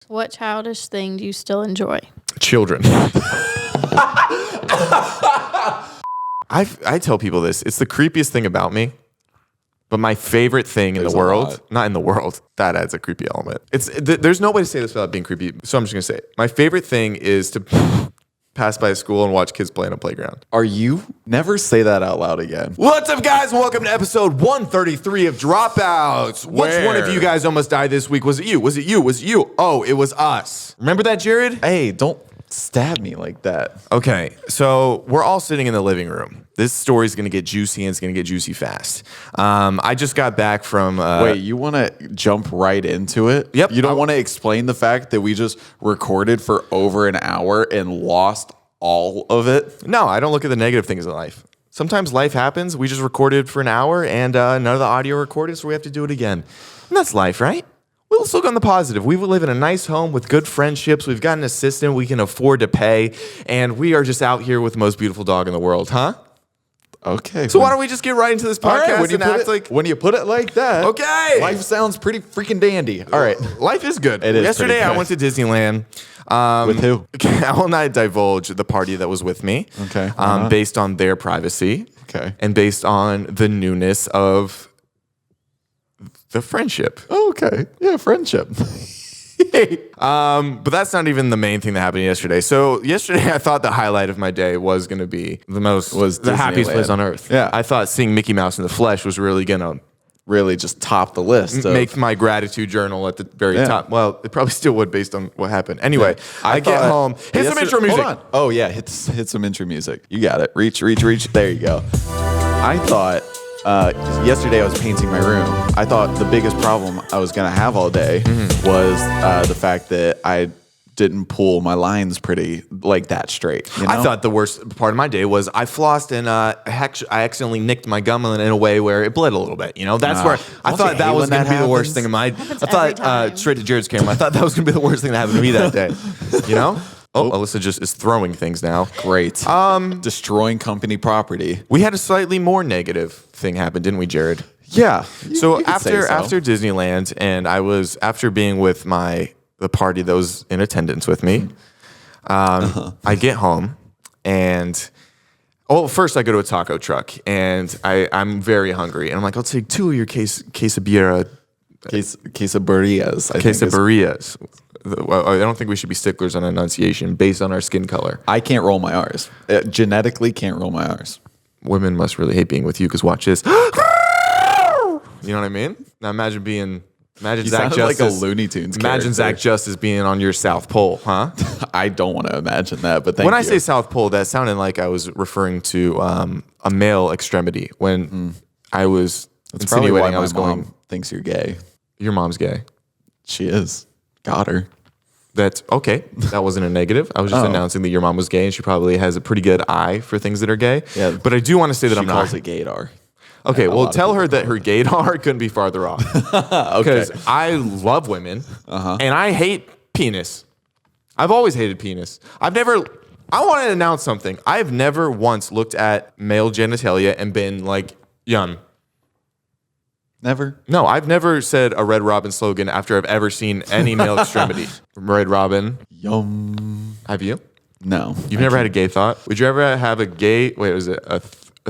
What childish thing do you still enjoy? Children. I tell people this. It's the creepiest thing about me. But my favorite thing in the world, not in the world, that adds a creepy element. There's no way to say this without being creepy, so I'm just going to say it. My favorite thing is to pass by a school and watch kids play on a playground. Are you? Never say that out loud again. What's up, guys? Welcome to episode 133 of Dropouts. Which one of you guys almost died this week? Was it you? Was it you? Was it you? Oh, it was us. Remember that, Jared? Hey, don't stab me like that. Okay, so we're all sitting in the living room. This story's going to get juicy, and it's going to get juicy fast. I just got back from... Wait, you want to jump right into it? Yep. You don't want to explain the fact that we just recorded for over an hour and lost all of it? No, I don't look at the negative things in life. Sometimes life happens. We just recorded for an hour, and none of the audio recorded, so we have to do it again. And that's life, right? Well, let's look on the positive. We live in a nice home with good friendships. We've got an assistant we can afford to pay, and we are just out here with the most beautiful dog in the world, huh? Okay. So why don't we just get right into this podcast when you put it like that, okay, life sounds pretty freaking dandy. All right. Life is good. It is. Yesterday I went to Disneyland. With who? I will not divulge the party that was with me. Okay. Based on their privacy. Okay. And based on the newness of the friendship. Oh, okay. Yeah, friendship. But that's not even the main thing that happened yesterday. So yesterday I thought the highlight of my day was going to be the happiest place on earth. Yeah. I thought seeing Mickey Mouse in the flesh was really going to really just top the list. Make my gratitude journal at the very top. Well, it probably still would based on what happened. Anyway, I get home. Hit some intro music. Hold on. Oh, yeah. Hit some intro music. You got it. Reach. There you go. I thought yesterday I was painting my room. I thought the biggest problem I was going to have all day was the fact that I didn't pull my lines pretty like that straight. You know? I thought the worst part of my day was I flossed and I accidentally nicked my gum in a way where it bled a little bit. You know, that's where I thought that was going to be the worst thing of my. I thought straight to Jared's camera. I thought that was going to be the worst thing that happened to me that day. You know. Oh, Alyssa just is throwing things now. Great. Destroying company property. We had a slightly more negative thing happen, didn't we, Jared? Yeah. So after Disneyland, and after being with the party that was in attendance with me, I get home and first I go to a taco truck and I'm very hungry and I'm like, I'll take 2 of your quesadillas. Quesadillas. I don't think we should be sticklers on enunciation based on our skin color. I can't roll my R's. Genetically can't roll my R's. Women must really hate being with you because watch this. You know what I mean? Now imagine Zach Justice like a Looney Tunes character. Imagine Zach Justice being on your South Pole, huh? I don't want to imagine that, but when I say South Pole, that sounded like I was referring to a male extremity when I was insinuating I was going. Mom thinks you're gay. Your mom's gay. She is. Got her. That's okay. That wasn't a negative. I was just announcing that your mom was gay, and she probably has a pretty good eye for things that are gay. Yeah. But I do want to say that I'm not. She calls it gaydar. Okay, well, tell her that her gaydar couldn't be farther off. Because I love women, and I hate penis. I've always hated penis. I want to announce something. I've never once looked at male genitalia and been like, yum. Never? No, I've never said a Red Robin slogan after I've ever seen any male extremity. Red Robin. Yum. Have you? No. You've never had a gay thought? Would you ever have a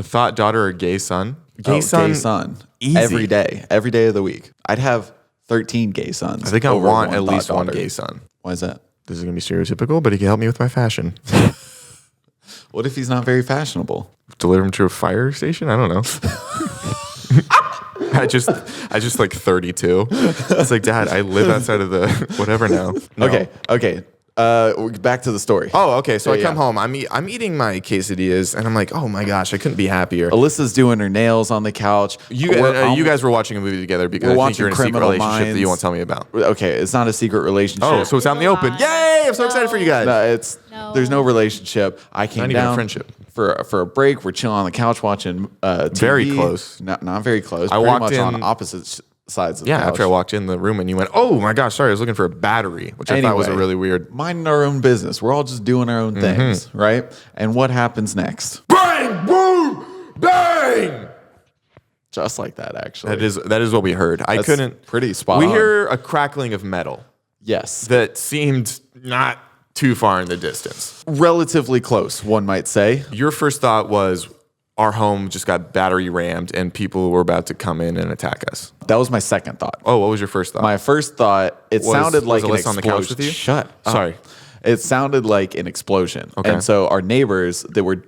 thought daughter or a gay son? Gay son. Easy. Every day of the week. I'd have 13 gay sons. I think I want at least one gay son. Why is that? This is going to be stereotypical, but he can help me with my fashion. What if he's not very fashionable? Deliver him to a fire station? I don't know. I just like 32. It's like, Dad, I live outside of the whatever now. No. Okay. Back to the story. Oh, okay. So I come home. I'm eating my quesadillas, and I'm like, oh my gosh, I couldn't be happier. Alyssa's doing her nails on the couch. You guys were watching a movie together because I think you're in a secret relationship that you won't tell me about. Okay, it's not a secret relationship. Oh, so it's out in the open. Yay! I'm so excited for you guys. No, there's no relationship. I came not down even a friendship. For a break. We're chilling on the couch watching TV. Very close. Not very close. I Pretty walked much in on opposite sides of the couch. After I walked in the room and you went, oh my gosh, sorry, I was looking for a battery, which I thought was a really weird. Minding our own business. We're all just doing our own things, right? And what happens next? Bang, boom, bang! Just like that, actually. That is what we heard. I couldn't. Pretty spot We on. hear a crackling of metal. Yes. that seemed not too far in the distance. Relatively close, one might say. Your first thought was our home just got battery rammed and people were about to come in and attack us. That was my second thought. Oh, what was your first thought? My first thought, it sounded like an Alyssa explosion. on the couch with you? Shut up. Sorry. It sounded like an explosion. Okay. And so our neighbors that were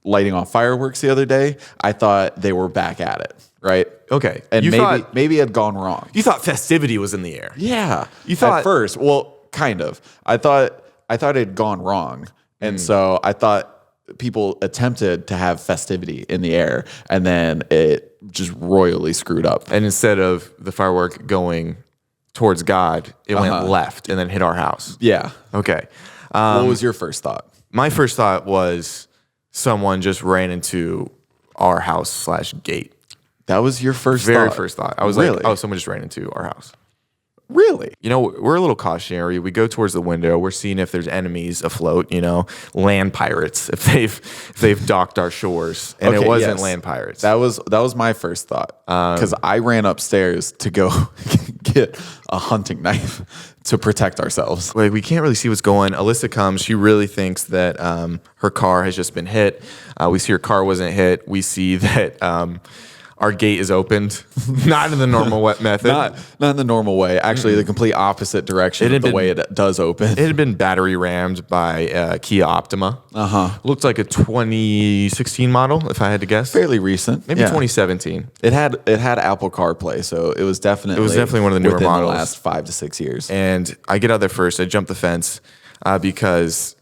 lighting off fireworks the other day, I thought they were back at it, right? Okay. And You thought- maybe it had gone wrong. You thought festivity was in the air. Yeah. You thought- at first, well, kind of. I thought it had gone wrong. And so I thought people attempted to have festivity in the air and then it just royally screwed up. And instead of the firework going towards God, it went left and then hit our house. Yeah. Okay. What was your first thought? My first thought was someone just ran into our house / gate. That was your first Very thought? first thought. I was Really? like, oh, someone just ran into our house. Really? You know, we're a little cautionary. We go towards the window. We're seeing if there's enemies afloat, land pirates, if they've docked our shores. And it Okay, wasn't yes. land pirates. That was my first thought because I ran upstairs to go get a hunting knife to protect ourselves. Like, we can't really see what's going. Alyssa comes. She really thinks that her car has just been hit. We see her car wasn't hit. We see that our gate is opened, not in the normal method. Not in the normal way. Actually, the complete opposite direction of the way it does open. It had been battery rammed by Kia Optima. Looked like a 2016 model, if I had to guess. Fairly recent. Maybe Yeah. 2017. It had Apple CarPlay, so it was definitely one of the newer within models. the last 5 to 6 years. And I get out there first. I jump the fence because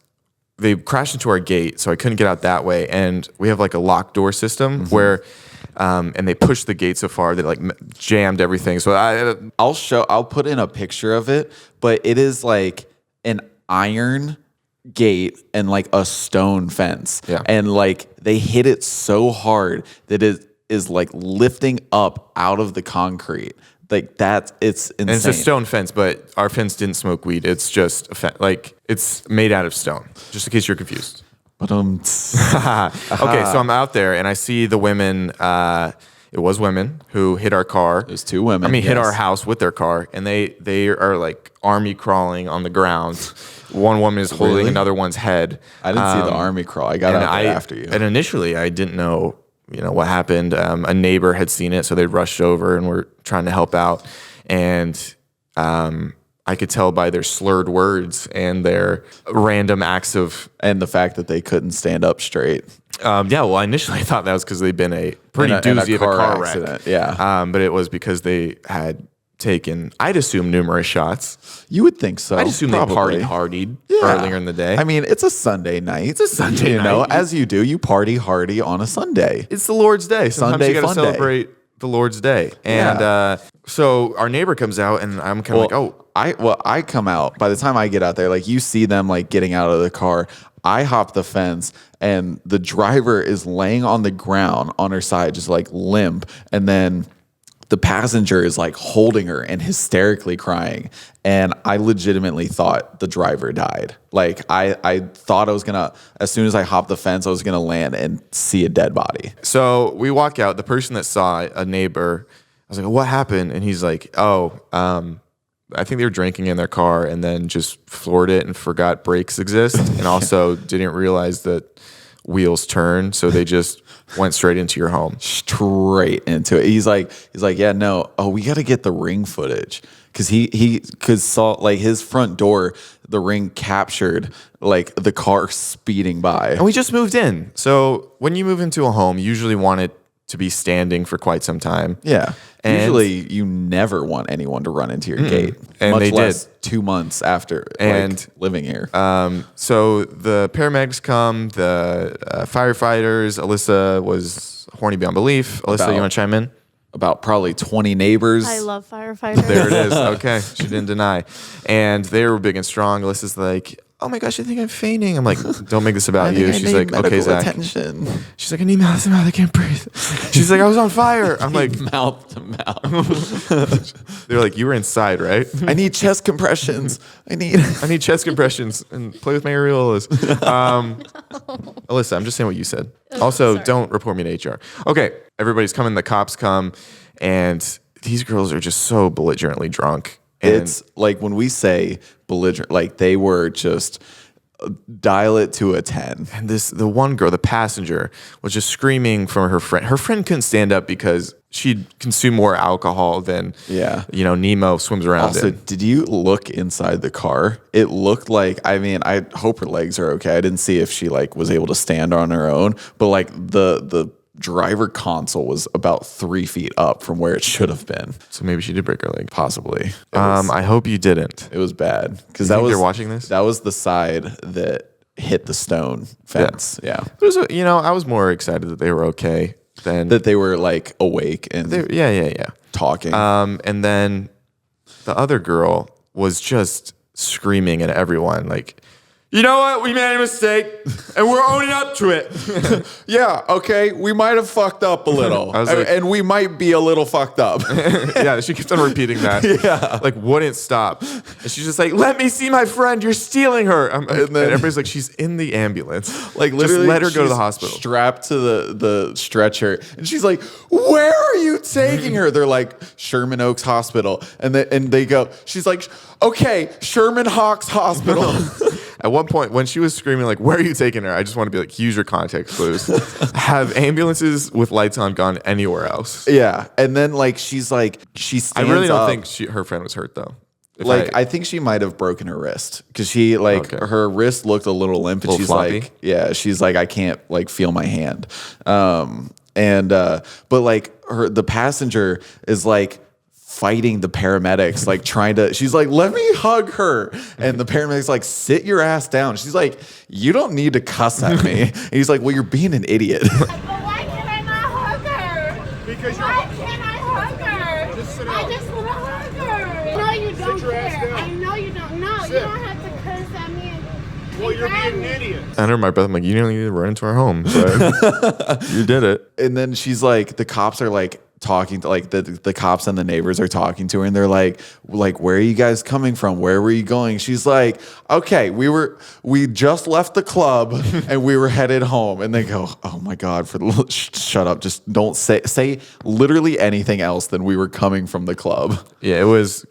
they crashed into our gate, so I couldn't get out that way. And we have like a locked door system where, and they pushed the gate so far that like jammed everything. So I'll put in a picture of it, but it is like an iron gate and like a stone fence. Yeah. And like they hit it so hard that it is like lifting up out of the concrete. Like it's insane. and it's a stone fence, but our fence didn't smoke weed. It's just like it's made out of stone. Just in case you're confused. But Okay, so I'm out there and I see the women. It was women who hit our car. There's 2 women. hit yes. our house with their car, and they are like army crawling on the ground. One woman is holding Really? another one's head. I didn't see the army crawl. I got out there after you. And initially, I didn't know, what happened. A neighbor had seen it, so they rushed over and were trying to help out. And I could tell by their slurred words and their random acts of. And the fact that they couldn't stand up straight. Well, initially I thought that was because they'd been a pretty doozy of a car accident. wreck. Yeah. But it was because they had taken, I'd assume, numerous shots. You would think so. I'd assume probably. they partied Yeah. earlier in the day. I mean, it's a Sunday night. It's a Sunday You know, night. as you do, you party hardy on a Sunday. It's the Lord's Day. Sometimes Sunday you got to fun day. celebrate the Lord's Day. And so our neighbor comes out, and I'm kind of like, oh. I come out. By the time I get out there, like you see them like getting out of the car. I hop the fence, and the driver is laying on the ground on her side, just like limp. And then the passenger is like holding her and hysterically crying. And I legitimately thought the driver died. Like I thought I was gonna, as soon as I hopped the fence, I was gonna land and see a dead body. So we walk out. The person that saw a neighbor, I was like, what happened? And he's like, I think they were drinking in their car and then just floored it and forgot brakes exist, and also didn't realize that wheels turn, so they just went straight into your home. Straight into it. He's like, yeah, no. Oh, we got to get the Ring footage because saw like his front door, the Ring captured like the car speeding by. And we just moved in, so when you move into a home, you usually want it to be standing for quite some time. Yeah. And usually you never want anyone to run into your gate. And much they less did. 2 months after living here. So the paramedics come, the firefighters. Alyssa was horny beyond belief. Alyssa, you want to chime in? About probably 20 neighbors. I love firefighters. There it is. Okay, she didn't deny. And they were big and strong. Alyssa's like, oh my gosh, I think I'm fainting. I'm like, don't make this about you. She's like, okay, Zach. Attention. She's like, I need mouth to mouth. I can't breathe. She's like, I was on fire. I'm like, Mouth to mouth. they're like, you were inside, right? I need chest compressions. I need chest compressions and play with my areolas. Alyssa, I'm just saying what you said. Also, sorry. don't report me to HR. Okay, everybody's coming. The cops come, and these girls are just so belligerently drunk. It's like when we say belligerent, like they were just dial it to a 10. And the one girl, the passenger, was just screaming from her friend. Her friend couldn't stand up because she'd consumed more alcohol than Nemo swims around Also, in. did you look inside the car? It looked like, I mean, I hope her legs are okay. I didn't see if she like was able to stand on her own, but like the driver console was about 3 feet up from where it should have been. So maybe she did break her leg. Possibly. I hope you didn't. It was bad because You're watching this. That was the side that hit the stone fence. Yeah. I was more excited that they were okay than That they were like awake and talking. And then the other girl was just screaming at everyone like, you know what? We made a mistake, and we're owning up to it. Yeah, okay, we might have fucked up a little, and we might be a little fucked up. Yeah, she kept on repeating that. Yeah. Like, wouldn't stop. And she's just like, let me see my friend. You're stealing her. And everybody's like, she's in the ambulance. Like, just literally, let her go to the hospital. Strapped to the stretcher, and she's like, "Where are you taking her?" They're like, Sherman Oaks Hospital, and they go. She's like, "Okay, Sherman Hawks Hospital." At one point, when she was screaming, like, where are you taking her? I just want to be like, use your context clues. Have ambulances with lights on gone anywhere else? Yeah, and then like she stands I really don't up. think her friend was hurt, though. I think she might have broken her wrist because she her wrist looked a little limp, and she's floppy? like, I can't like feel my hand. But like the passenger is like fighting the paramedics, like she's like, let me hug her. And the paramedic's like, sit your ass down. She's like, you don't need to cuss at me. And he's like, well, you're being an idiot. But why can I not hug her? Because why can't I hug her? Just sit down. I just want to hug her. No, you don't care. I know you don't. No, you don't have to curse at me. Well, you're being an idiot. Under my breath, I'm like, you don't need to run into our home. But you did it. And then she's like, the cops are like, talking to like the cops and the neighbors are talking to her, and they're like, where are you guys coming from? Where were you going? She's like, okay, we just left the club and we were headed home. And they go, oh my God, shut up. Just don't say literally anything else than we were coming from the club. Yeah,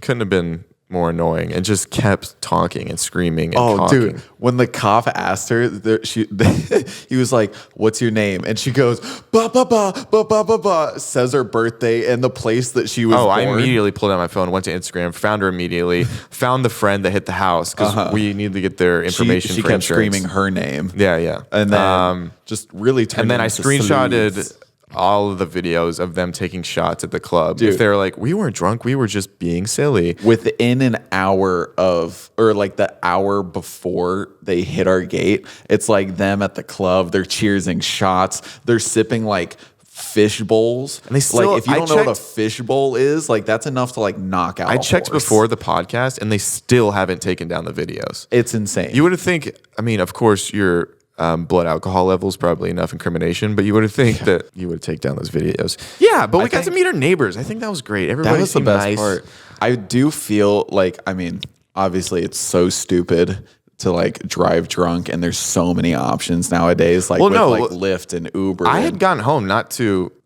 couldn't have been more annoying, and just kept talking and screaming and talking. Dude, when the cop asked her, he was like, what's your name? And she goes, ba ba ba ba ba ba ba, says her birthday and the place that she was born. I immediately pulled out my phone, went to Instagram, found her immediately, found the friend that hit the house because we needed to get their information she for kept insurance. screaming her name. Yeah. And then just really turned. And then I into screenshotted sleuths. all of the videos of them taking shots at the club. Dude. If they're like, we weren't drunk, we were just being silly. Within an hour or like the hour before they hit our gate, it's like them at the club. They're cheersing shots. They're sipping like fish bowls. And they still, like if you don't know what a fish bowl is, like that's enough to like knock out. I checked before the podcast, and they still haven't taken down the videos. It's insane. You would think. I mean, of course, your blood alcohol levels probably enough incrimination, but you would think that you would take down those videos. Yeah, but we got to meet our neighbors. I think that was great. Everybody that was the seemed best nice. part. I do feel like, I mean, obviously it's so stupid to like drive drunk, and there's so many options nowadays, like like Lyft and Uber. I had gotten home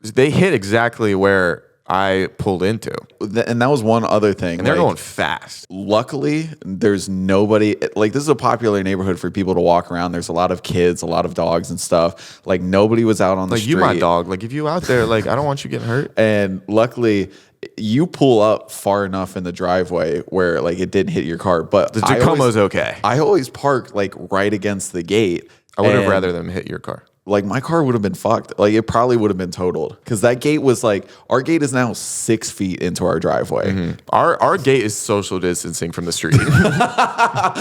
they hit exactly where I pulled into. And that was one other thing. And they're going fast. Luckily, there's nobody. Like, this is a popular neighborhood for people to walk around. There's a lot of kids, a lot of dogs and stuff. Like, nobody was out on the street. Like, you my dog. Like, if you out there, like, I don't want you getting hurt. And luckily, you pull up far enough in the driveway where, like, it didn't hit your car. But the Tacoma's okay. I always park, like, right against the gate. I would have rather them hit your car. Like, my car would have been fucked. Like, it probably would have been totaled. Because that gate was like, our gate is now 6 feet into our driveway. Mm-hmm. Our gate is social distancing from the street.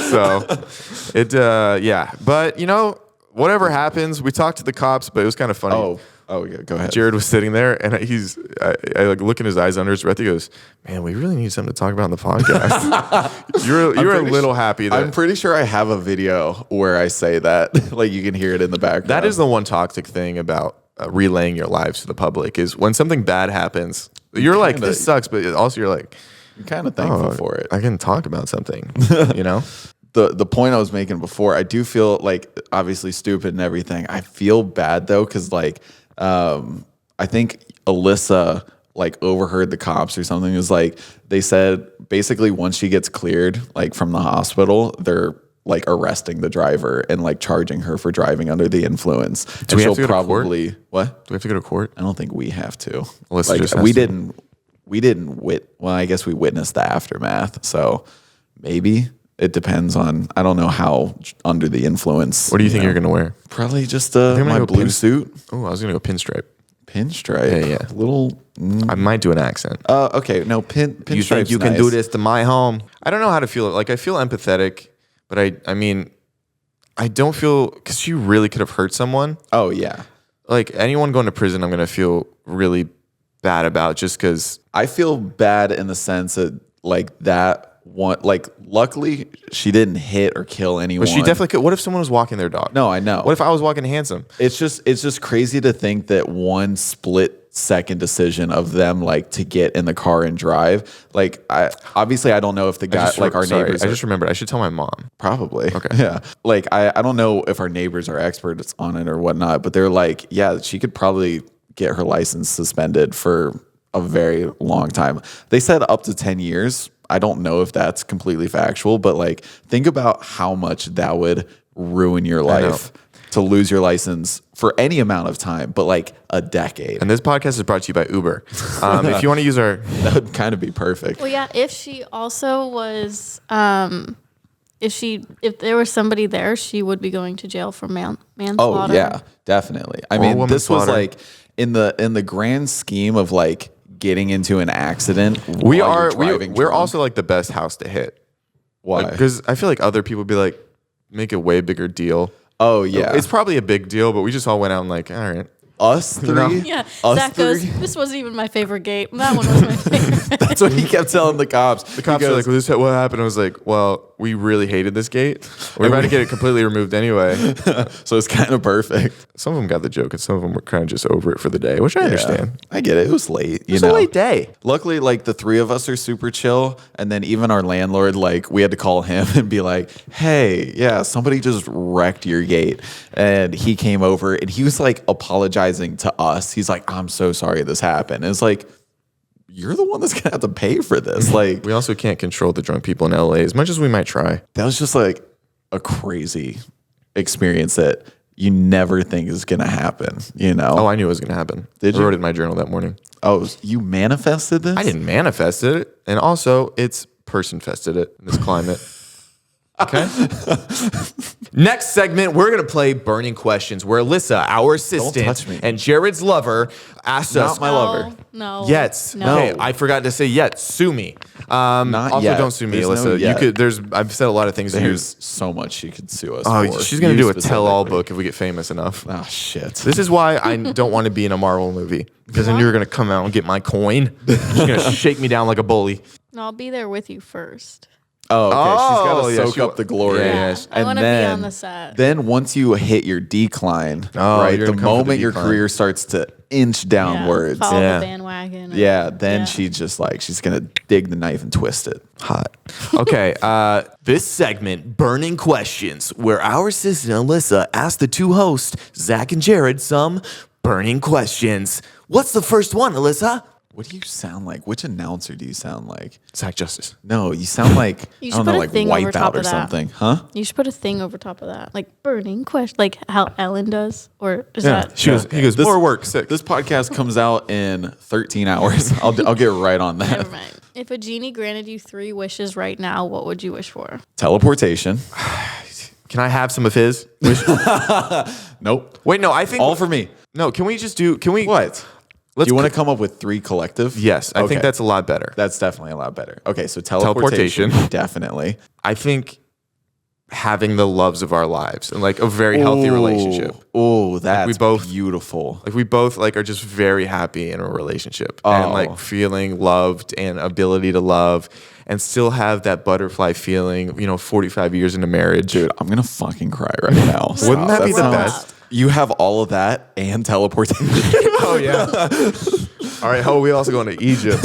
So, yeah. But, you know, whatever happens, we talked to the cops, but it was kind of funny. Oh, yeah, go ahead. Jared was sitting there, and I like look in his eyes under his breath. He goes, "Man, we really need something to talk about on the podcast." you're a little happy. I'm pretty sure I have a video where I say that. Like, you can hear it in the background. That is the one toxic thing about relaying your lives to the public is when something bad happens, you're like, this sucks, but also you're like, I'm kind of thankful for it. I can talk about something, you know? The point I was making before, I do feel like obviously stupid and everything. I feel bad though, because like I think Alyssa like overheard the cops or something. It was like they said basically once she gets cleared like from the hospital, they're like arresting the driver and like charging her for driving under the influence. Do we have to go to court? What? Do we have to go to court? I don't think we have to. Alyssa Like just has we to. didn't well, I guess we witnessed the aftermath. So maybe it depends on, I don't know how under the influence. What do you think you're going to wear? Probably just I'm gonna my go blue suit. Oh, I was going to go pinstripe. Pinstripe. Yeah. Little. I might do an accent. Okay. No, pinstripe. You think you can do this to my home? I don't know how to feel. Like, I feel empathetic, but I mean, I don't feel, because she really could have hurt someone. Oh, yeah. Like, anyone going to prison, I'm going to feel really bad about just because. I feel bad in the sense that, like, that one, like, luckily she didn't hit or kill anyone. But she definitely could. What if someone was walking their dog? No, I know. What if I was walking Handsome? It's just crazy to think that one split-second decision of them like to get in the car and drive. Like, I don't know if the guy like our neighbors. I just remembered. I should tell my mom. Probably. Okay. Yeah. Like I don't know if our neighbors are experts on it or whatnot, but they're like, yeah, she could probably get her license suspended for a very long time. They said up to 10 years. I don't know if that's completely factual, but like think about how much that would ruin your life to lose your license for any amount of time, but like a decade. And this podcast is brought to you by Uber. If you want to use our, That would kind of be perfect. Well, yeah, if she also was, if there was somebody there, she would be going to jail for manslaughter. Oh yeah, definitely. I mean, woman this was slaughter. like in the grand scheme of like getting into an accident. we're drunk. also like the best house to hit. Why? Because I feel like other people would be like, make a way bigger deal. Oh yeah, It's probably a big deal, but we just all went out and like, all right. us three. know? Yeah, Us Zach goes, three? this wasn't even my favorite gate. That one was my favorite. That's what he kept telling the cops. The cops are like, well, this what happened? I was like, well, we really hated this gate. We're about to get it completely removed anyway. So it's kind of perfect. Some of them got the joke, and some of them were kind of just over it for the day, which I understand. Yeah, I get it. It was late. It was a late day. Luckily, like the three of us are super chill, and then even our landlord, like we had to call him and be like, "Hey, yeah, somebody just wrecked your gate," and he came over and he was like apologizing to us. He's like, "I'm so sorry this happened." And it's like, you're the one that's gonna have to pay for this. Like, We also can't control the drunk people in LA as much as we might try. that was just like a crazy experience that you never think is gonna happen. You know? Oh, I knew it was going to happen. Did I you? wrote it in my journal that morning. Oh, you manifested this? I didn't manifest it. And also, it's person-fested it in this climate. Okay? Next segment, we're going to play Burning Questions, where Alyssa, our assistant, touch me. and Jared's lover, asked us. Not my lover. No. Yet. No. Okay, I forgot to say yet. Sue me. Also, yet. don't sue me, There's no Alyssa. yet. I've said a lot of things. There's so much she could sue us Oh, for. she's going to You do a tell-all specifically. book if we get famous enough. Oh, shit. This is why I don't want to be in a Marvel movie, because then you're going to come out and get my coin. You're going to shake me down like a bully. No, I'll be there with you first. Oh, okay. Oh, She's yeah, got to soak up the glory. Yeah, yes. I want to be on the set. Then once you hit your decline, Oh, right, you're the gonna come for the moment your decline. career starts to inch downwards, Follow Yeah. the bandwagon. yeah, then Yeah. she just like, she's going to dig the knife and twist it. Hot. Okay, this segment, Burning Questions, where our assistant Alyssa asked the two hosts, Zach and Jared, some burning questions. What's the first one, Alyssa? What do you sound like? Which announcer do you sound like? Zach Justice. No, you sound like, You I should don't know, put a like thing over top Wipeout or of that. something. Huh? You should put a thing over top of that, like burning question, like how Ellen does, or is Yeah, that? he goes, This- more work, 6. This podcast comes out in 13 hours. I'll get right on that. Never mind. If a genie granted you 3 wishes right now, what would you wish for? Teleportation. Can I have some of his? Nope. Wait, no, I think... All for me. No, can we just do... Can we... What? Do you want to come up with 3 collective? Yes, I think Okay. that's a lot better. That's definitely a lot better. Okay, so teleportation. Definitely. I think having the loves of our lives and like a very healthy relationship. Oh, that's we both- beautiful. Like we both like are just very happy in a relationship and Oh. like feeling loved and ability to love and still have that butterfly feeling, 45 years into marriage. Dude, I'm going to fucking cry right now. Wouldn't that be Stop. the That sounds- best? You have all of that and teleportation. Oh yeah. All right, we also going to Egypt.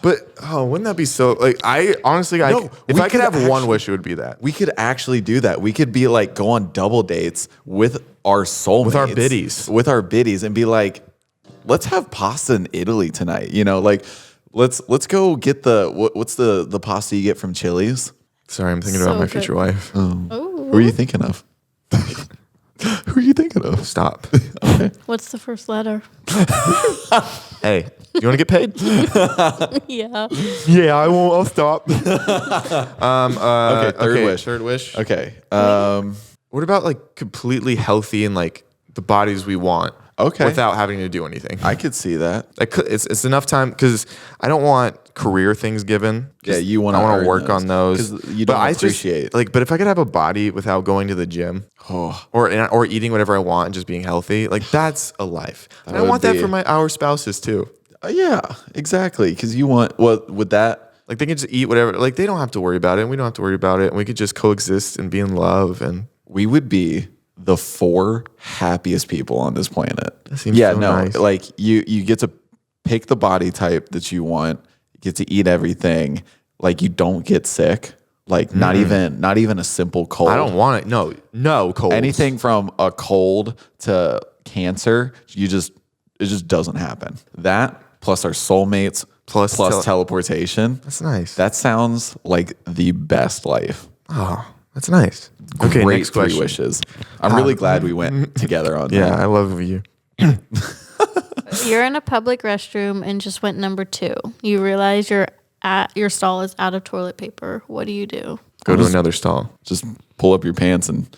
But wouldn't that be so like I honestly No, if we I could could have one wish it would be that. We could actually do that. We could be like, go on double dates with our soulmates. With our biddies. With our biddies and be like, let's have pasta in Italy tonight. You know, like let's go get what's the pasta you get from Chili's? Sorry, I'm thinking about my future wife. Who are you thinking of? Who are you thinking of? Stop. Okay. What's the first letter? Hey, you want to get paid? Yeah. Yeah, I won't. I'll stop. Okay, third wish. Third wish. Okay. What about like completely healthy and like the bodies we want? Okay. Without having to do anything. I could see that. It's enough time because I don't want career things given. Yeah, you want to. I want to work on those. Because you don't appreciate. But if I could have a body without going to the gym, or eating whatever I want and just being healthy, like that's a life. And I want that for our spouses too. Yeah, exactly. Because you want with that. Like they can just eat whatever. Like they don't have to worry about it. And we don't have to worry about it. And we could just coexist and be in love. And we would be the 4 happiest people on this planet. That seems so nice. Like you get to pick the body type that you want. You get to eat everything. Like you don't get sick. Like not even a simple cold. I don't want it. No cold. Anything from a cold to cancer, it just doesn't happen. That plus our soulmates plus teleportation. That's nice. That sounds like the best life. Oh, that's nice. Okay, Great next 3 question. wishes. I'm really glad we went together on that. Yeah, I love you. You're in a public restroom and just went number 2. You realize your stall is out of toilet paper. What do you do? Go to another stall. Just pull up your pants and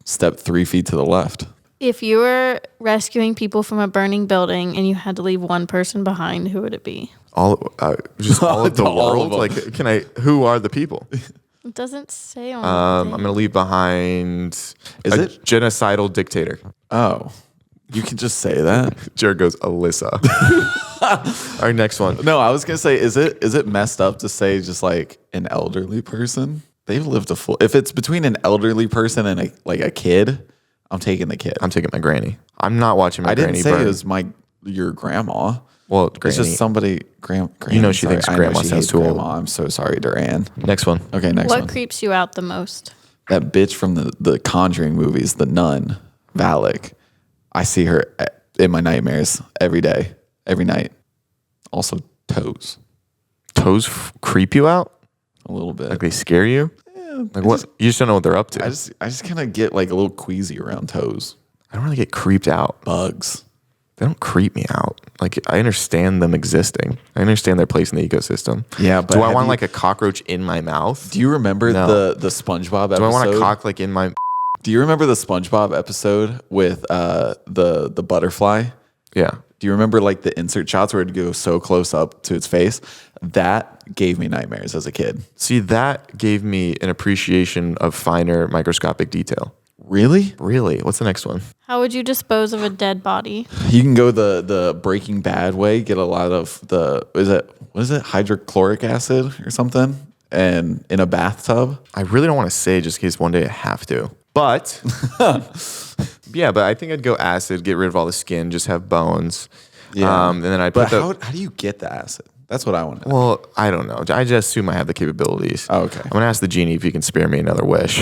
step 3 feet to the left. If you were rescuing people from a burning building and you had to leave one person behind, who would it be? All of the All world. of them. Like, who are the people? It doesn't say on I'm gonna leave behind a genocidal dictator. Oh, you can just say that. Jared goes, Alyssa. All right, next one. No, I was gonna say, is it messed up to say just like an elderly person? They've lived a full. If it's between an elderly person and a kid, I'm taking the kid. I'm taking my granny. I'm not watching my granny. I didn't say burn. it was your grandma. Well, granny. It's just somebody. Granny, you know she thinks grandma sounds too old. I'm so sorry, Duran. Next one. Okay, next one. one. What creeps you out the most? That bitch from the Conjuring movies, the nun, Valak. I see her in my nightmares every day, every night. Also, toes. Toes creep you out? A little bit. Like they scare you? Yeah. Like what? You just don't know what they're up to. I just kind of get like a little queasy around toes. I don't really get creeped out. Bugs. They don't creep me out. Like I understand them existing. I understand their place in the ecosystem. Yeah, but do I want like a cockroach in my mouth? Do you remember the SpongeBob episode? Do I want a cock like in my? Do you remember the SpongeBob episode with the butterfly? Yeah. Do you remember like the insert shots where it go so close up to its face? That gave me nightmares as a kid. See, that gave me an appreciation of finer microscopic detail. Really? Really? What's the next one? How would you dispose of a dead body? You can go the Breaking Bad way, get a lot of what is it, hydrochloric acid or something, and in a bathtub. I really don't want to say just in case one day I have to. But yeah, but I think I'd go acid, get rid of all the skin, just have bones. Yeah. And then I'd But put how do you get the acid? That's what I want to know. Well, I don't know. I just assume I have the capabilities. Oh, okay. I'm going to ask the genie if he can spare me another wish.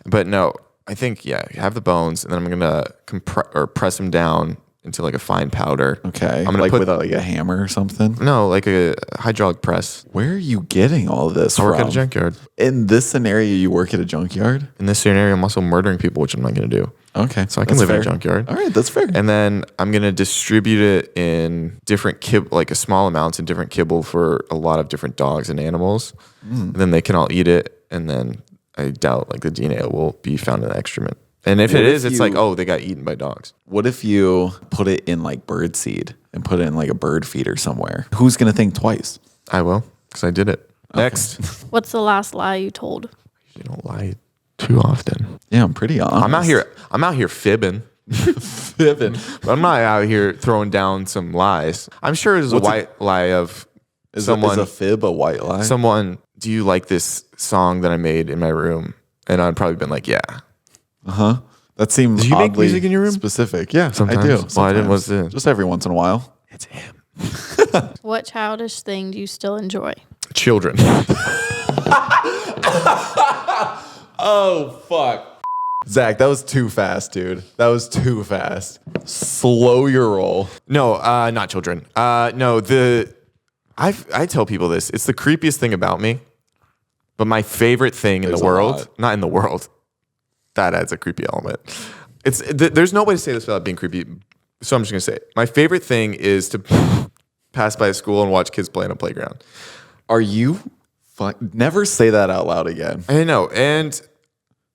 But no, I think, yeah, have the bones, and then I'm going to press them down into like a fine powder. Okay. I'm gonna like put, with like a hammer or something? No, like a hydraulic press. Where are you getting all of this I from? work at a junkyard. In this scenario, you work at a junkyard? In this scenario, I'm also murdering people, which I'm not going to do. Okay. So I can live in a junkyard. All right, that's fair. And then I'm going to distribute it in different kibble, like a small amounts in different kibble for a lot of different dogs and animals. And then they can all eat it. And then I doubt like the DNA will be found in the excrement. And if it is, it's like, oh, they got eaten by dogs. What if you put it in like bird seed and put it in like a bird feeder somewhere? Who's going to think twice? I will, because I did it. Okay. Next. What's the last lie you told? You don't lie too often. Yeah, I'm pretty honest. I'm out here fibbing. Fibbing. But I'm not out here throwing down some lies. I'm sure it was a white lie of someone. Is a fib a white lie? Someone, do you like this song that I made in my room? And I'd probably been like, yeah. Uh-huh. That seems Do you make oddly music in your room? Specific. Yeah, Sometimes. I do. Well, I didn't. What's it? Just every once in a while. It's him. What childish thing do you still enjoy? Children. Oh, fuck. Zach, that was too fast, dude. That was too fast. Slow your roll. No, not children. No, I tell people this. It's the creepiest thing about me. But my favorite thing in the world, not in the world, that adds a creepy element. There's no way to say this without being creepy. So I'm just gonna say it. My favorite thing is to pass by a school and watch kids play on a playground. Are you? Never say that out loud again. I know, and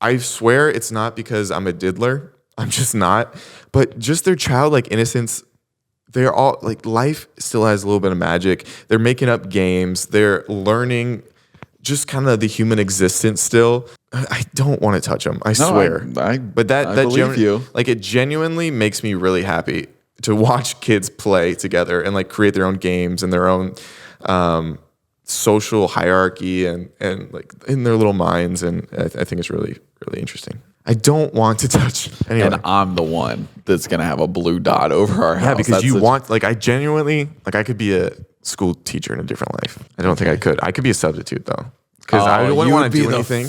I swear it's not because I'm a diddler. I'm just not. But just their childlike innocence. They're all like, life still has a little bit of magic. They're making up games. They're learning just kind of the human existence still. I don't want to touch them. I swear. But that believe you. Like, it genuinely makes me really happy to watch kids play together and like create their own games and their own social hierarchy and like in their little minds. And I think it's really, really interesting. I don't want to touch anyone. And I'm the one that's going to have a blue dot over our house. Yeah, because I genuinely, like, I could be a school teacher in a different life. I don't think I could. I could be a substitute, though. Because I wouldn't want to do anything.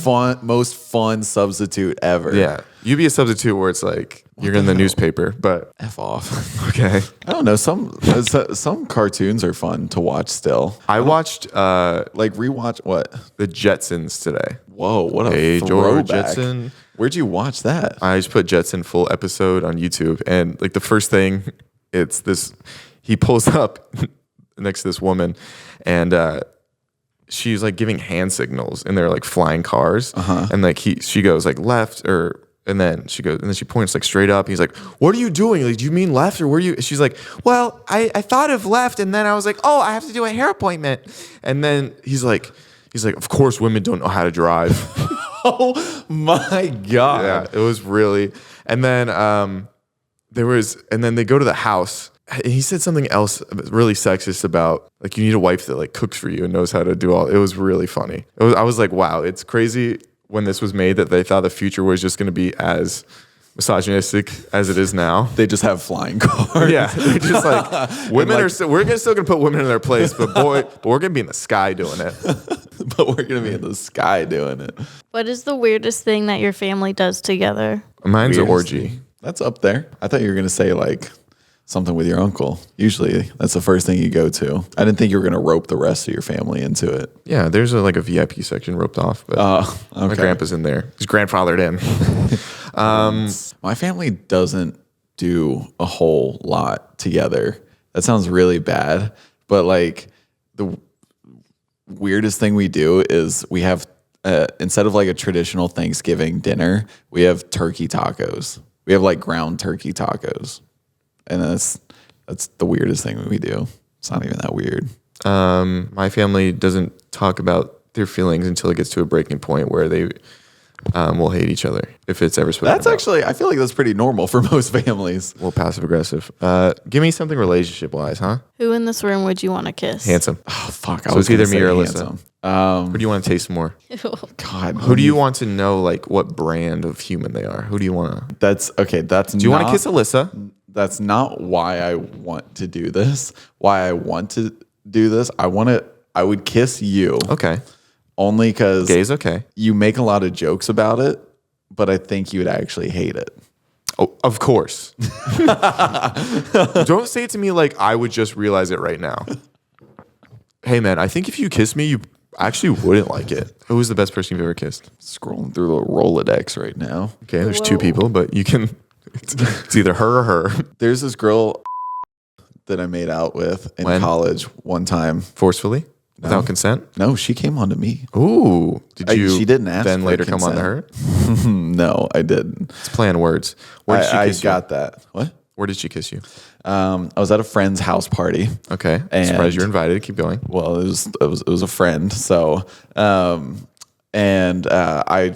Most fun substitute ever. Yeah. You'd be a substitute where it's like, you're in the newspaper, but... F off. Okay. I don't know. Some cartoons are fun to watch still. I watched... rewatch what? The Jetsons today. Whoa, what a Hey, throwback. George Jetson. Where'd you watch that? I just put Jetson full episode on YouTube, and like the first thing, it's this, he pulls up next to this woman, and she's like giving hand signals, and they're like flying cars, and like she goes like left, and then she points like straight up. He's like, "What are you doing? Like, do you mean left, or where you?" She's like, "Well, I thought of left, and then I was like, oh, I have to do a hair appointment," and then he's like, "Of course, women don't know how to drive." Oh my God. Yeah, it was really. And then they go to the house. And he said something else really sexist about like, you need a wife that like cooks for you and knows how to do all. It was really funny. I was like, wow, it's crazy when this was made that they thought the future was just going to be as misogynistic as it is now. They just have flying cars. Yeah, they're just like, women are. Still, we're still going to put women in their place, but we're going to be in the sky doing it. But we're going to be in the sky doing it. What is the weirdest thing that your family does together? Mine's an Weirdest orgy. thing. That's up there. I thought you were going to say like something with your uncle. Usually that's the first thing you go to. I didn't think you were going to rope the rest of your family into it. Yeah, there's a VIP section roped off, but my grandpa's in there. He's grandfathered in. My family doesn't do a whole lot together. That sounds really bad, but like the weirdest thing we do is we have instead of like a traditional Thanksgiving dinner, we have turkey tacos. We have like ground turkey tacos, and that's the weirdest thing we do. It's not even that weird. My family doesn't talk about their feelings until it gets to a breaking point where they will hate each other if it's ever spoken That's about. actually, I feel like that's pretty normal for most families. Well, passive aggressive. Give me something relationship wise, huh? Who in this room would you want to kiss? Handsome. Oh fuck! So it's either me or Alyssa. Alyssa. Who do you want to taste more? God, Who do you want to know like what brand of human they are? Who do you want to? That's okay. Do you want to kiss Alyssa? That's not why I want to do this. Why I want to do this, I would kiss you. Okay. Only because Gay's okay. you make a lot of jokes about it, but I think you would actually hate it. Oh, of course. Don't say it to me like I would just realize it right now. Hey man, I think if you kiss me, you actually wouldn't like it. Who was the best person you've ever kissed? Scrolling through the Rolodex right now. Okay, there's two people, but you can. It's either her or her. There's this girl that I made out with in college one time. Forcefully? Without consent? No, she came on to me. Ooh. Did you she didn't ask then for later come on to her? No, I didn't. It's playing words. Where did she kiss you? I got that. What? Where did she kiss you? I was at a friend's house party. Okay. And surprised you're invited. Keep going. Well, it was a friend. So, I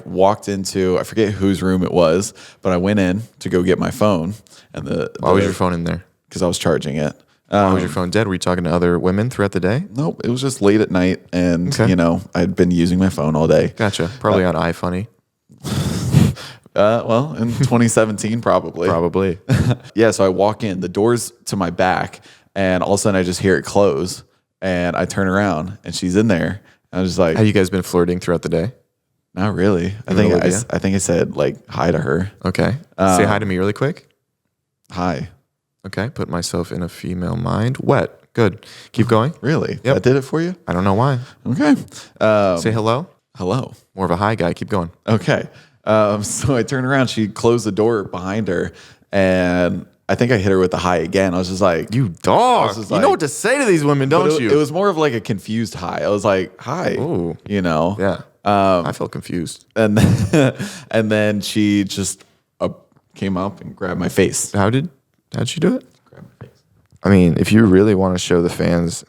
walked into, I forget whose room it was, but I went in to go get my phone. And Why was your phone in there? Because I was charging it. Why was your phone dead? Were you talking to other women throughout the day? Nope, it was just late at night, and Okay. I'd been using my phone all day. Gotcha. Probably on iFunny. Well, in 2017, probably. Probably. Yeah, so I walk in, the door's to my back, and all of a sudden I just hear it close, and I turn around, and she's in there. And I was just like, Have you guys been flirting throughout the day? Not really. I think I said like hi to her. Okay. Say hi to me really quick. Hi. Okay. Put myself in a female mind. Wet. Good. Keep going. Really? Yep. That did it for you? I don't know why. Okay. Say hello. Hello. More of a hi guy. Keep going. Okay. So I turned around. She closed the door behind her, and I think I hit her with the hi again. I was just like, You dog. You know what to say to these women, don't you? It was more of like a confused hi. I was like, hi. Ooh. You know? Yeah. I felt confused. And then, and then she just came up and grabbed my face. How'd she do it? Grabbed my face. I mean, if you really want to show the fans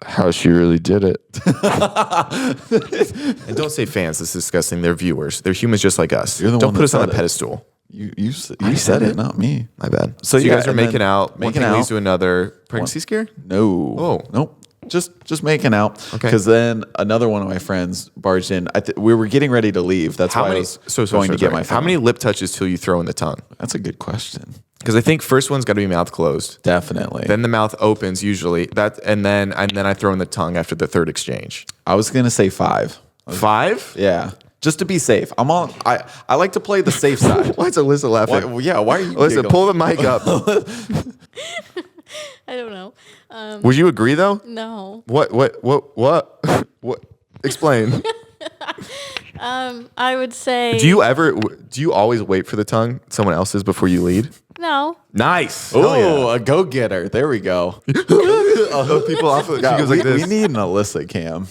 how she really did it. And don't say fans, this is disgusting. They're viewers. They're humans just like us. You're the Don't one put that us on a said it. pedestal. You I said it, not me. My bad. So you yeah, guys are and making then out. making one thing leads out. to another. Pregnancy scare? No. Oh. Nope. Just making out. Okay. Because then another one of my friends barged in. We were getting ready to leave. That's why I was going to get my phone. How many lip touches till you throw in the tongue? That's a good question. Because I think first one's got to be mouth closed. Definitely. Then the mouth opens usually. And then I throw in the tongue after the third exchange. I was going to say 5. 5? Yeah. Just to be safe. I like to play the safe side. Why is Alyssa laughing? Why are you Alyssa, giggling? pull the mic up. I don't know. Would you agree though? No. What? Explain. I would say. Do you always wait for the tongue, someone else's, before you lead? No. Nice. Oh, a go-getter. There we go. People off. She goes like this. We need an Alyssa cam.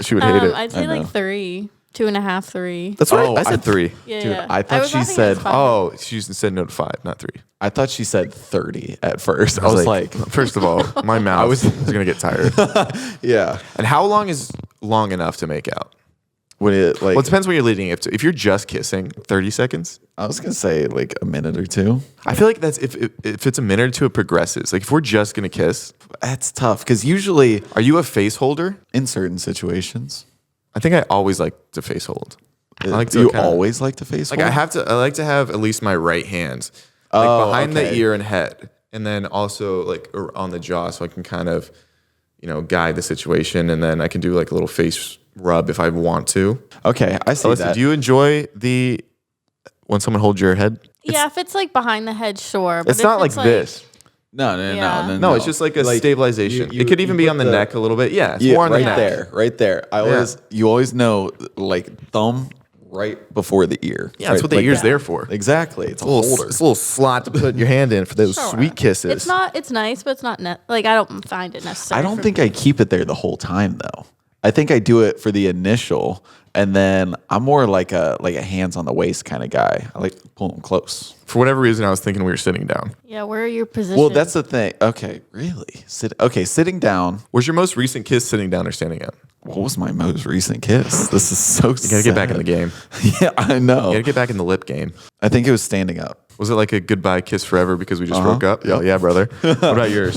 She would hate it. I'd say like 3, 2.5, 3. That's right. Oh, I said 3. Yeah, Dude, yeah. I thought was she laughing at said- 5. Oh, she said no to 5, not 3. I thought she said 30 at first. I was like first of all, my mouth is gonna get tired. yeah. And how long is long enough to make out? When it like, Well, it depends when you're leading. If you're just kissing, 30 seconds. I was gonna say like a minute or 2. I feel like that's if it's a minute or 2, it progresses. Like if we're just gonna kiss, That's tough because usually are you a face holder? in certain situations, I think I always like to face hold. I like to you kinda- always like to face. Like hold? I like to have at least my right hand like behind the okay. ear and head, and then also like on the jaw, so I can kind of, guide the situation, and then I can do like a little face rub if I want to. Okay, I see Alyssa, that. do you enjoy when someone holds your head? Yeah, if it's like behind the head, sure. But It's if not like this. No, Yeah. No, it's just like a stabilization. It could even be on the neck a little bit. Yeah, it's more on the right neck. there, right there. You always know like thumb right before the ear. Yeah, that's Right, what the like ear's that. there for. Exactly, it's a It's holder. a little slot to put your hand in for those Sure. sweet kisses. It's nice, but it's not like I don't find it necessary. I don't for think me. I keep it there the whole time though. I think I do it for the initial, and then I'm more like a hands on the waist kind of guy. I like to pull them close. For whatever reason, I was thinking we were sitting down. Yeah, where are your positions? Well, that's the thing. Okay, really? Sitting down. Was your most recent kiss sitting down or standing up? What was my most recent kiss? This is so. You gotta get back in the game. Yeah, I know. You gotta get back in the lip game. I think it was standing up. Was it like a goodbye kiss forever because we just broke up? Yep. Yeah, brother. What about yours?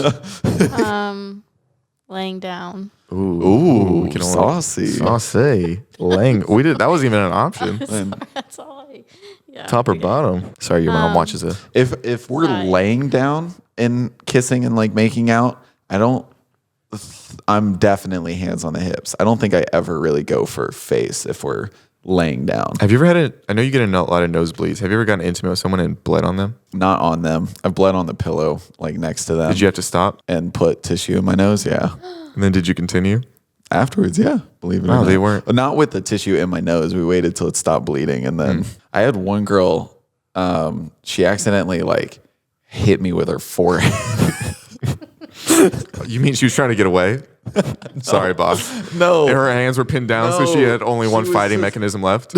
laying down. Ooh, we can only- saucy. Saucy. Lang. We did. That wasn't even an option. Sorry, that's all I. Yeah. Top or bottom? Sorry, your mom watches it. If we're Sorry. laying down and kissing and like making out, I'm definitely hands on the hips. I don't think I ever really go for face if we're laying down. Have you ever had I know you get a lot of nosebleeds. Have you ever gotten intimate with someone and bled on them? Not on them. I've bled on the pillow, like next to them. Did you have to stop? and put tissue in my nose? Yeah. And then did you continue? Afterwards, yeah. Believe it or Wow, not. they weren't- But not with the tissue in my nose. We waited till it stopped bleeding, and then I had one girl. She accidentally like hit me with her forehead. You mean she was trying to get away? Sorry, boss. No. And her hands were pinned down, so she No. had only She one was fighting just- mechanism left.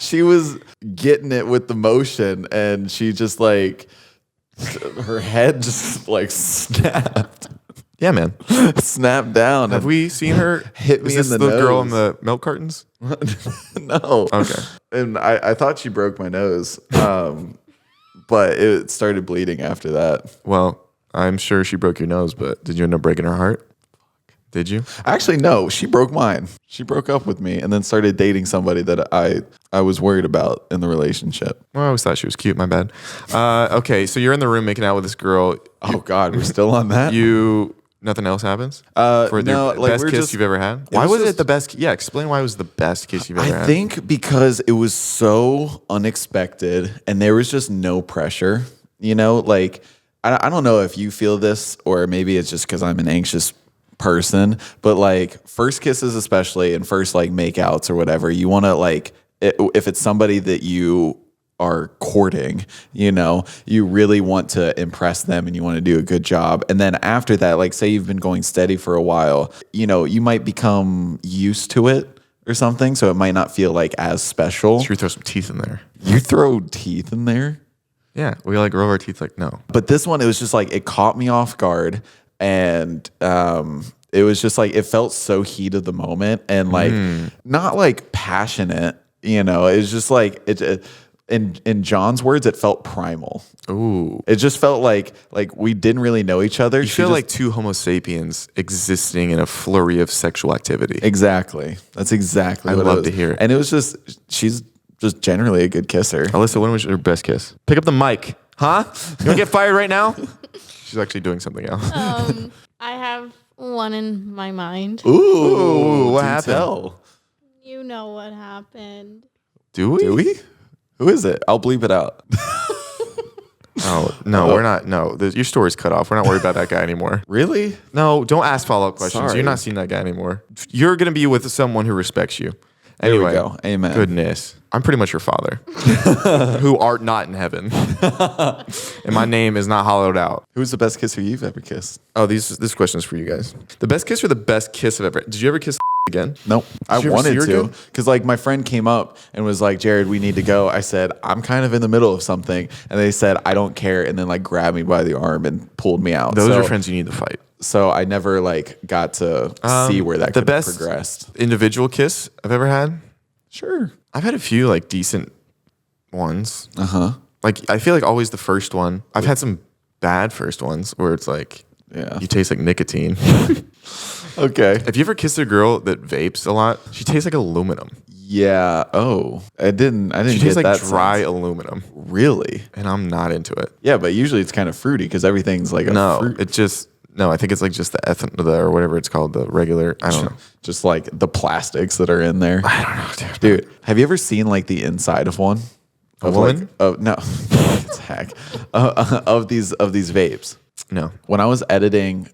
she was getting it with the motion, and she just like her head just like snapped. Yeah, man. Snapped down. Have we seen her Hit me Is this in the girl in nose. the milk cartons? No. Okay. And I thought she broke my nose. But it started bleeding after that. Well, I'm sure she broke your nose, but did you end up breaking her heart? Did you? Actually, no, she broke mine. She broke up with me and then started dating somebody that I was worried about in the relationship. Well, I always thought she was cute. My bad. Okay, so you're in the room making out with this girl. Oh God, we're still on that? Nothing else happens? No, the like best we're kiss just- you've ever had? it Why was was it just- the best? Yeah, explain why it was the best kiss you've ever had. I think because it was so unexpected and there was just no pressure. You know, like I don't know if you feel this or maybe it's just because I'm an anxious person, but like first kisses especially and first like makeouts or whatever, you want to like if it's somebody that you are courting, you know, you really want to impress them and you want to do a good job. And then after that, like say you've been going steady for a while, you know, you might become used to it or something. So it might not feel like as special. Should we throw some teeth in there? You throw teeth in there? Yeah, we like rub our teeth like no. But this one, it was just like, it caught me off guard. And it was just like, it felt so heat of the moment and like, not like passionate, you know, it was just like, in John's words, it felt primal. Ooh. It just felt like we didn't really know each other. You feel like two Homo sapiens existing in a flurry of sexual activity. Exactly. That's exactly what it love was. to hear it. And it was just, she's just generally a good kisser. Alyssa, when was your best kiss? Pick up the mic. Huh? You want to get fired right now? She's actually doing something else. I have one in my mind. Ooh, what do happened? tell. You know what happened. Do we? Do we? Who is it? I'll bleep it out. Oh, no, we're not. No, your story's cut off. We're not worried about that guy anymore. Really? No, don't ask follow-up questions. Sorry. You're not seeing that guy anymore. You're going to be with someone who respects you. There we Anyway, go. Amen. Goodness. I'm pretty much your father, who art not in heaven. And my name is not hollowed out. Who's the best kisser you've ever kissed? Oh, this question is for you guys. The best kiss or the best kiss I've ever... Did you ever kiss again? Nope. I you ever see wanted her to again? because like my friend came up and was like, Jared, we need to go. I said, I'm kind of in the middle of something. And they said, I don't care. And then like grabbed me by the arm and pulled me out. Those are friends you need to fight. So I never like got to see where that the could have best progressed. individual kiss I've ever had? Sure. I've had a few like decent ones. Uh-huh. Like I feel like always the first one. I've had some bad first ones where it's like Yeah. you taste like nicotine. Okay. Have you ever kissed a girl that vapes a lot? She tastes like aluminum. Yeah. Oh, I didn't She get tastes like that dry sense. aluminum, Really? and I'm not into it. Yeah, but usually it's kind of fruity because everything's like a No, fruit. it just no. I think it's like just or whatever it's called, the regular. I don't know. Just like the plastics that are in there. I don't know, dude. Dude, have you ever seen like the inside of one? A Of woman? Like, of no, it's hack. Of these vapes. No. When I was editing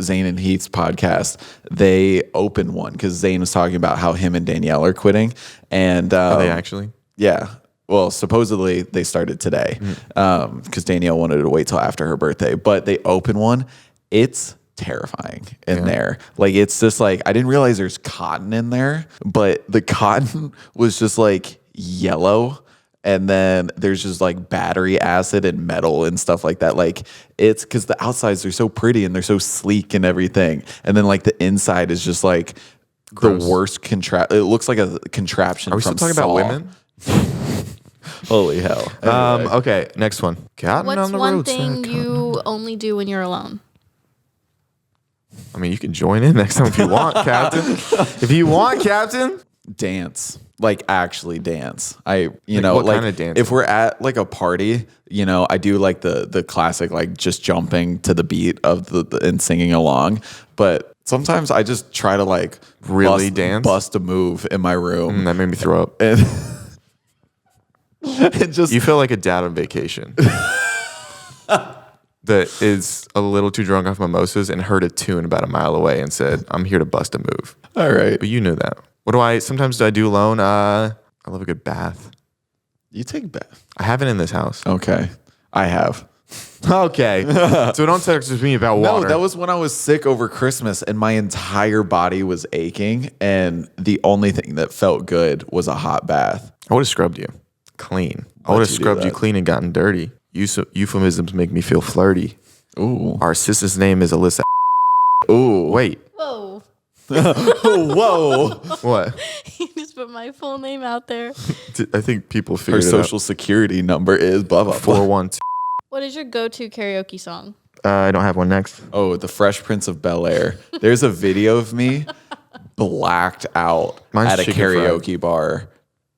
Zane and Heath's podcast, they opened one because Zane was talking about how him and Danielle are quitting, and Are they actually? yeah. Well, supposedly they started today because Danielle wanted to wait till after her birthday. But they opened one. It's terrifying in there. Like it's just like I didn't realize there's cotton in there, but the cotton was just like yellow. And then there's just like battery acid and metal and stuff like that. Like it's because the outsides are so pretty and they're so sleek and everything. And then like the inside is just like Gross. the worst It looks like a contraption. Are we still from talking about Saw. women? Holy hell. Anyway. Okay, next one. Cotton What's on the one road, thing son, you only do when you're alone? I mean, you can join in next time if you want, Captain. If you want, Captain. Dance. Like actually dance. What kind of dance? If we're at like a party, you know, I do like the classic like just jumping to the beat of the and singing along. But sometimes I just try to like Really dance? bust a move in my room. That made me throw up. And it just You feel like a dad on vacation that is a little too drunk off mimosas and heard a tune about a mile away and said, I'm here to bust a move. all right. But you knew that. Sometimes do I do alone? I love a good bath. You take bath. I haven't in this house. Okay. I have. Okay. So don't text me about water. No, that was when I was sick over Christmas and my entire body was aching. And the only thing that felt good was a hot bath. I would have scrubbed you clean. I would have you do scrubbed you that? clean and gotten dirty. Euphemisms make me feel flirty. Ooh. Our sister's name is Alyssa. Ooh. Wait. Whoa. Whoa. What? You just put my full name out there. I think people Her figured it social security number is blah, blah, out. blah. 412. What is your go-to karaoke song? I don't have one next. Oh, the Fresh Prince of Bel-Air. There's a video of me blacked out Mine's at a Chicken Fried. karaoke bar.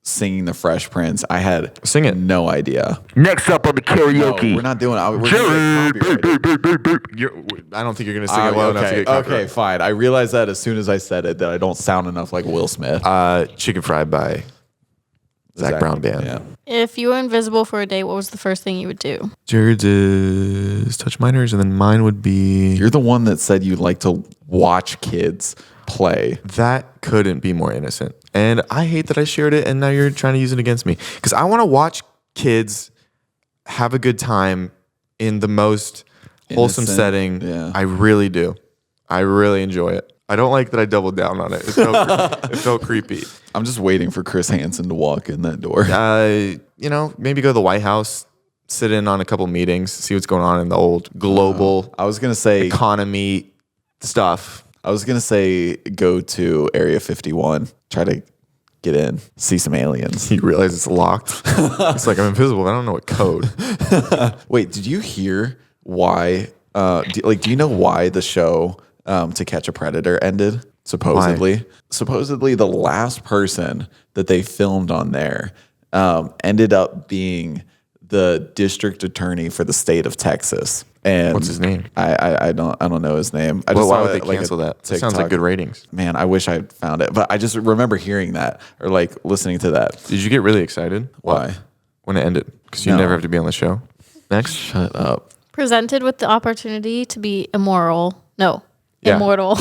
singing the Fresh Prince. I had Sing it. no idea. Next up on the No, karaoke. we're not doing it. We're gonna get copyrighted. I don't think you're going to sing it well enough to get Okay, copyrighted. fine. I realized that as soon as I said it, that I don't sound enough like Will Smith. Chicken Fried by Zach Brown Band. Yeah. If you were invisible for a day, what was the first thing you would do? Jared's is touch minors, and then mine would be... You're the one that said you'd like to watch kids play. That couldn't be more innocent. And I hate that I shared it, and now you're trying to use it against me. Because I want to watch kids have a good time in the most wholesome Innocent, setting. yeah. I really do. I really enjoy it. I don't like that I doubled down on it. It felt creepy. I'm just waiting for Chris Hansen to walk in that door. Maybe go to the White House, sit in on a couple meetings, see what's going on in the old global I was gonna say economy stuff. go to Area 51, try to get in, see some aliens. You realize it's locked. It's like I'm invisible, but I don't know what code. Wait, did you hear why? Do you know why the show To Catch a Predator ended? Supposedly, the last person that they filmed on there ended up being the district attorney for the state of Texas. And What's his name? I don't know his name. I Well, just why saw would they it, like, cancel a that? That sounds like TikTok. good ratings. Man, I wish I found it, but I just remember hearing that or like listening to that. Did you get really excited? Why? When it ended? Because you No. never have to be on the show. Next. Shut up. Presented with the opportunity to be immoral. No, Yeah. immortal.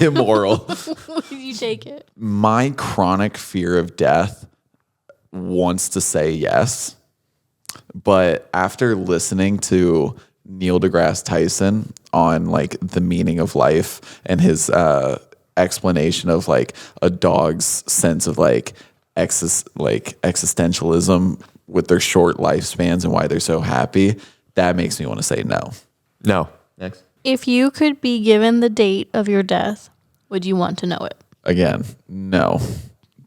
Immoral. Would you take it? My chronic fear of death wants to say yes, but after listening to Neil deGrasse Tyson on like the meaning of life and his explanation of like a dog's sense of like existentialism with their short lifespans and why they're so happy, that makes me want to say no. No. Next. If you could be given the date of your death, would you want to know it? Again, no.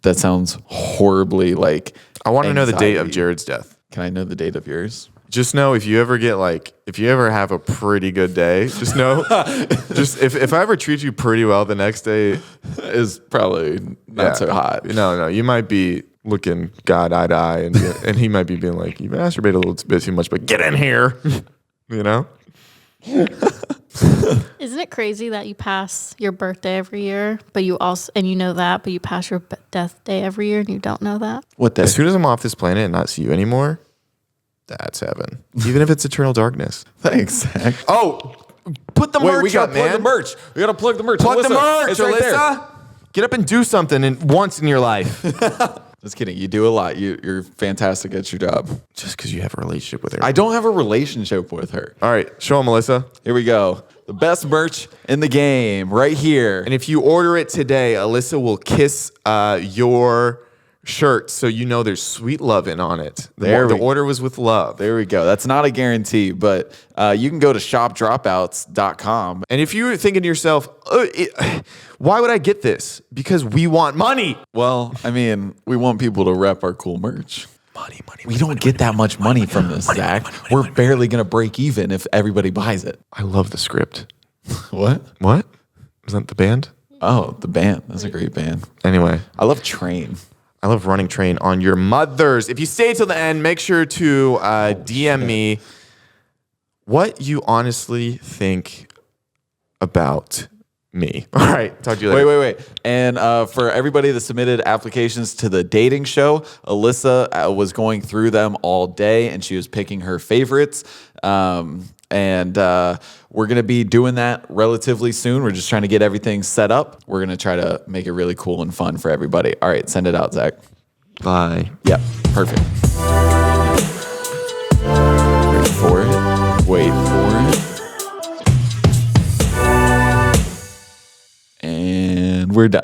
That sounds horribly like I want to know the date of anxiety. Jared's death. Can I know the date of yours? Just know if you ever have a pretty good day, just know, just if I ever treat you pretty well, the next day Is probably not so hot. No, you might be looking God eye to eye, and he might be being like, you masturbate a little bit too much, but get in here, you know. Isn't it crazy that you pass your birthday every year, but you also, and you know that, but you pass your death day every year and you don't know that? What day? As soon as I'm off this planet and not see you anymore, that's heaven. Even if it's eternal darkness. Thanks, Zach. Oh, put the merch we gotta up, plug man. the merch. We gotta plug the merch. Plug the Alyssa, merch, it's right there. Alyssa. Get up and do something once in your life. Just kidding. You do a lot. You're fantastic at your job. Just because you have a relationship with her. I don't have a relationship with her. All right, show them, Melissa. Here we go. The best merch in the game, right here. And if you order it today, Alyssa will kiss your shirt so you know there's sweet loving on it. The order was with love. There we go. That's not a guarantee, but you can go to shopdropouts.com. And if you're thinking to yourself, why would I get this? Because we want money. Well, I mean, we want people to rep our cool merch. Money. We don't get that much money from this, Zach. We're barely going to break even if everybody buys it. I love the script. What? What? Is that the band? Oh, the band. That's a great band. Anyway, I love Train. I love Running Train on your mothers. If you stay till the end, make sure to DM me what you honestly think about me. All right, talk to you later. Wait. And for everybody that submitted applications to the dating show, Alyssa was going through them all day, and she was picking her favorites. And we're going to be doing that relatively soon. We're just trying to get everything set up. We're going to try to make it really cool and fun for everybody. All right, send it out, Zach. Bye. Yep, perfect. Wait for it. And we're done.